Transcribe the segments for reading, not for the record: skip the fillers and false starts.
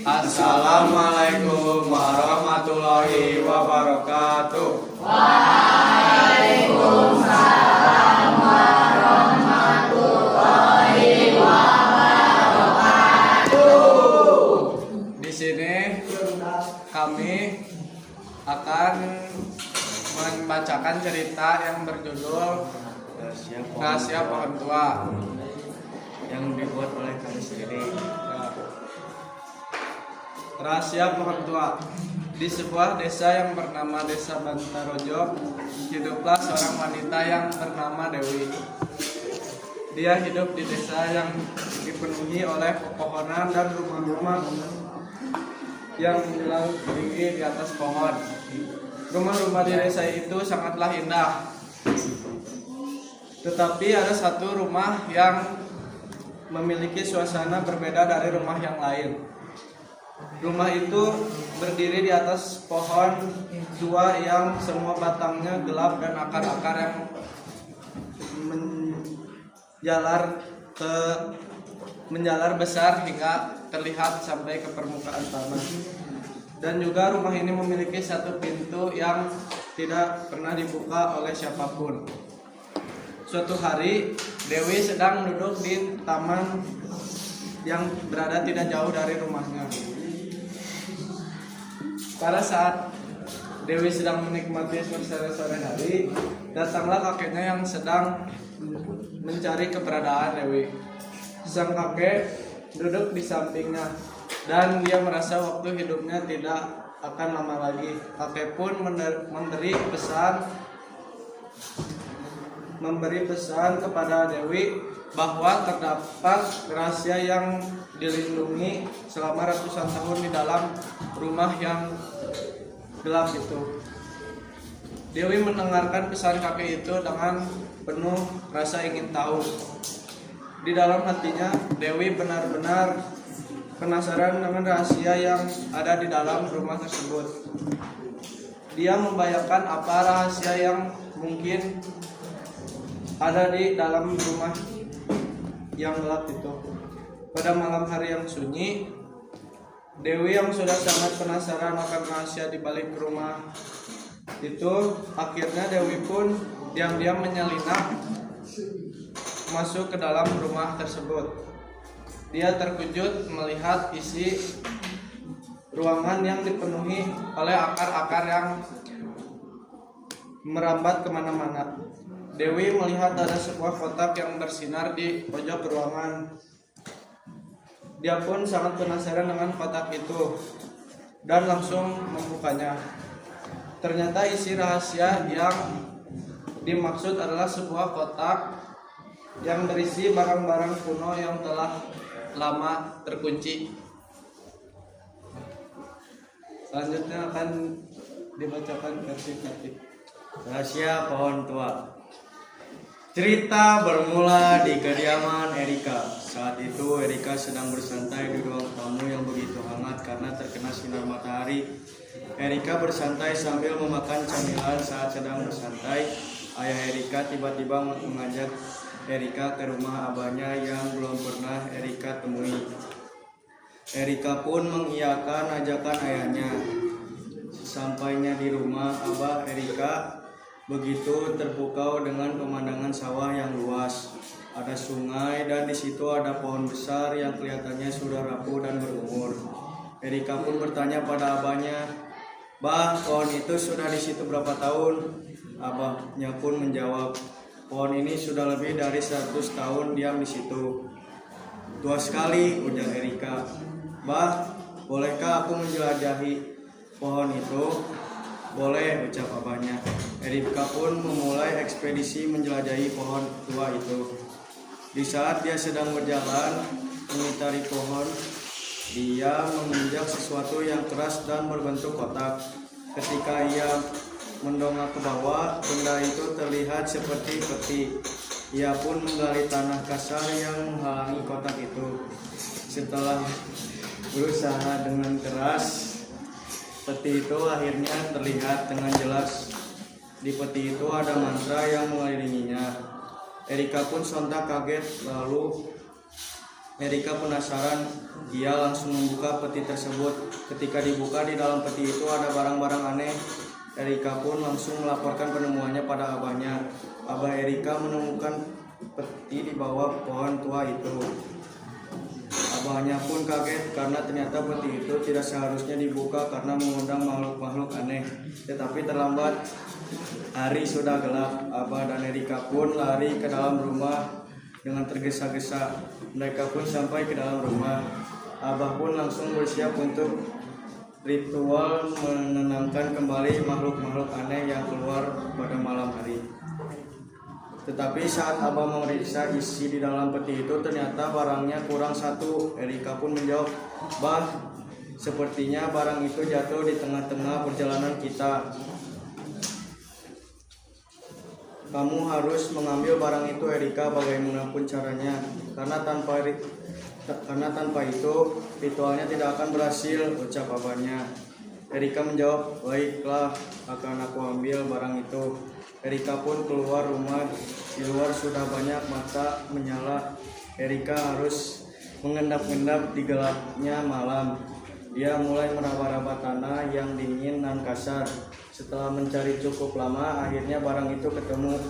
Assalamualaikum warahmatullahi wabarakatuh. Waalaikumsalam warahmatullahi wabarakatuh. Di sini kami akan membacakan cerita yang berjudul Rahasia Pohon Tua yang dibuat oleh kami sendiri. Rahasia Pohon Tua. Di sebuah desa yang bernama Desa Bantarojo, hiduplah seorang wanita yang bernama Dewi. Dia hidup di desa yang dipenuhi oleh pepohonan dan rumah-rumah yang menjulang tinggi di atas pohon. Rumah-rumah di desa itu sangatlah indah. Tetapi ada satu rumah yang memiliki suasana berbeda dari rumah yang lain. Rumah itu berdiri di atas pohon tua yang semua batangnya gelap dan akar-akar yang menjalar besar hingga terlihat sampai ke permukaan tanah. Dan juga rumah ini memiliki satu pintu yang tidak pernah dibuka oleh siapapun. Suatu hari, Dewi sedang duduk di taman yang berada tidak jauh dari rumahnya. Pada saat Dewi sedang menikmati suasana sore hari, datanglah kakeknya yang sedang mencari keberadaan Dewi. Sang kakek duduk di sampingnya dan dia merasa waktu hidupnya tidak akan lama lagi. Kakek pun memberi pesan kepada Dewi bahwa terdapat rahasia yang dilindungi selama ratusan tahun di dalam rumah yang gelap itu. Dewi mendengarkan pesan kakek itu dengan penuh rasa ingin tahu. Di dalam hatinya, Dewi benar-benar penasaran dengan rahasia yang ada di dalam rumah tersebut. Dia membayangkan apa rahasia yang mungkin ada di dalam rumah yang gelap itu. Pada malam hari yang sunyi, Dewi yang sudah sangat penasaran akan rahasia di balik rumah itu, akhirnya Dewi pun diam-diam menyelinap masuk ke dalam rumah tersebut. Dia terkejut melihat isi ruangan yang dipenuhi oleh akar-akar yang merambat kemana-mana. Dewi melihat ada sebuah kotak yang bersinar di pojok ruangan. Dia pun sangat penasaran dengan kotak itu dan langsung membukanya. Ternyata isi rahasia yang dimaksud adalah sebuah kotak yang berisi barang-barang kuno yang telah lama terkunci. Selanjutnya akan dibacakan versi Katik. Rahasia Pohon Tua. Cerita bermula di kediaman Erika. Saat itu Erika sedang bersantai di ruang tamu yang begitu hangat karena terkena sinar matahari. Erika bersantai sambil memakan camilan. Saat sedang bersantai, ayah Erika tiba-tiba mengajak Erika ke rumah abahnya yang belum pernah Erika temui. Erika pun mengiyakan ajakan ayahnya. Sampainya di rumah abah Erika, begitu terpukau dengan pemandangan sawah yang luas. Ada sungai dan di situ ada pohon besar yang kelihatannya sudah rapuh dan berumur. Erika pun bertanya pada abahnya, "Bah, pohon itu sudah di situ berapa tahun?" Abahnya pun menjawab, "Pohon ini sudah lebih dari 100 tahun diam di situ." "Tua sekali," ujar Erika. "Bah, bolehkah aku menjelajahi pohon itu?" "Boleh," ucap abahnya. Erika pun memulai ekspedisi menjelajahi pohon tua itu. Di saat dia sedang berjalan mengitari pohon, dia menginjak sesuatu yang keras dan berbentuk kotak. Ketika ia mendongak ke bawah, benda itu terlihat seperti peti. Ia pun menggali tanah kasar yang menghalangi kotak itu. Setelah berusaha dengan keras, peti itu akhirnya terlihat dengan jelas. Di peti itu ada mantra yang mengelilinginya. Erika pun sontak kaget lalu Erika penasaran, ia langsung membuka peti tersebut. Ketika dibuka, di dalam peti itu ada barang-barang aneh. Erika pun langsung melaporkan penemuannya pada abahnya. Abah Erika menemukan peti di bawah pohon tua itu. Abahnya pun kaget karena ternyata peti itu tidak seharusnya dibuka karena mengundang makhluk-makhluk aneh. Tetapi terlambat, hari sudah gelap. Abah dan Erika pun lari ke dalam rumah dengan tergesa-gesa. Mereka pun sampai ke dalam rumah. Abah pun langsung bersiap untuk ritual menenangkan kembali makhluk-makhluk aneh yang keluar pada malam hari. Tetapi saat Abah memeriksa isi di dalam peti itu, ternyata barangnya kurang satu. Erika pun menjawab, "Bah, sepertinya barang itu jatuh di tengah-tengah perjalanan kita. Kamu harus mengambil barang itu, Erika, bagaimanapun caranya. Karena tanpa itu, ritualnya tidak akan berhasil," ucap abahnya. Erika menjawab, "Baiklah, akan aku ambil barang itu." Erika pun keluar rumah. Di luar sudah banyak mata menyala. Erika harus mengendap-endap di gelapnya malam. Dia mulai meraba-raba tanah yang dingin dan kasar. Setelah mencari cukup lama, akhirnya barang itu ketemu.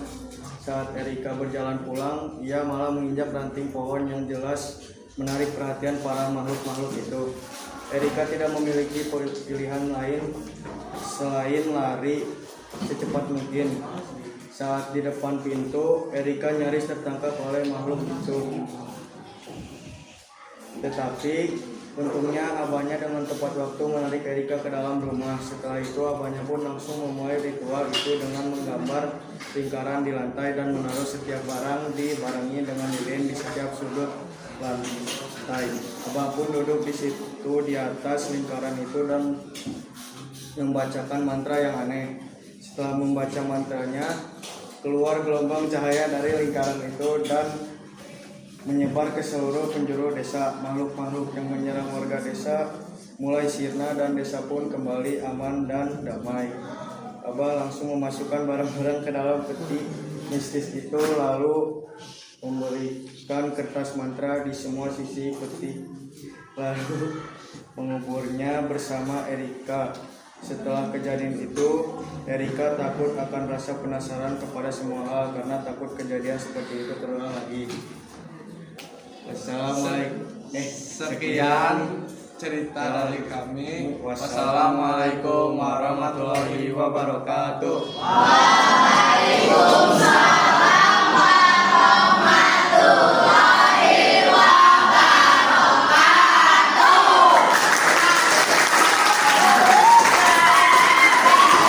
Saat Erika berjalan pulang, ia malah menginjak ranting pohon yang jelas menarik perhatian para makhluk-makhluk itu. Erika tidak memiliki pilihan lain selain lari secepat mungkin. Saat di depan pintu, Erika nyaris tertangkap oleh makhluk itu. Tetapi untungnya abahnya dengan tepat waktu menarik Erika ke dalam rumah. Setelah itu abahnya pun langsung memulai ritual itu dengan menggambar lingkaran di lantai dan menaruh setiap barang dibarengi dengan lilin di setiap sudut lantai. Abah pun duduk di situ di atas lingkaran itu dan membacakan mantra yang aneh. Setelah membaca mantranya, keluar gelombang cahaya dari lingkaran itu dan menyebar ke seluruh penjuru desa. Makhluk-makhluk yang menyerang warga desa mulai sirna dan desa pun kembali aman dan damai. Abah langsung memasukkan barang-barang ke dalam peti mistis itu, lalu memberikan kertas mantra di semua sisi peti, lalu menguburnya bersama Erika. Setelah kejadian itu, Erika takut akan rasa penasaran kepada semua hal karena takut kejadian seperti itu terulang lagi. Sekian cerita dari kami. Wassalamualaikum warahmatullahi wabarakatuh. Waalaikumsalam.